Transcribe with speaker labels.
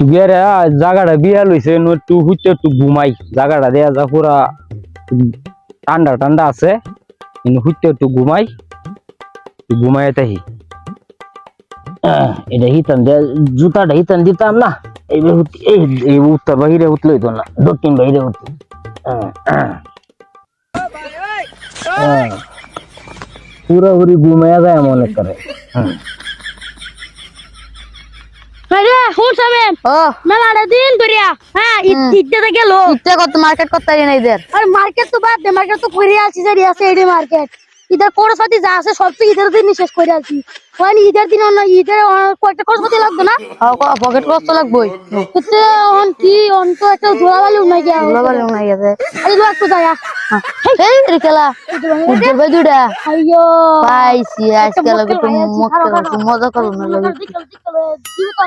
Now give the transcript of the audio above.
Speaker 1: বিয়ারে জায়গাটা বিয়া লইছে একটু হুইতে একটু ঘুমাই জায়গাটা দেয়া যা পুরা ঠান্ডা ঠান্ডা আছে কিন্তু হুইতে একটু ঘুমাই তাই এটা হিতান জুতাটা হিতান দিতাম না এই উত্তর বাহিরে উঠলে হইতো না দক্ষিণ বাহিরে উঠতো পুরোপুরি ঘুমাইয়া যায় মনে করে
Speaker 2: দিন ধরিয়া হ্যাঁ ঈদটা গেল ঈদটা কত মার্কেট করতে পারি না ঈদের আর মার্কেট তো বাদ দে মার্কেট তো করে আছি যে আছে এডি মার্কেট ঈদের খরচপাতি যা আছে সব তো ঈদের দিন শেষ করে আছি মানে ঈদের দিন অন্য ঈদের কয়েকটা খরচপাতি লাগবে না পকেট খরচ তো লাগবেই এতে অন কি অন তো একটা ধোলাবালি উনাই গেছে আরে লোক তো যায় এই রে খেলা উঠে ভাই দুডা আইয়ো পাইছি আজকাল একটু মজা করুন না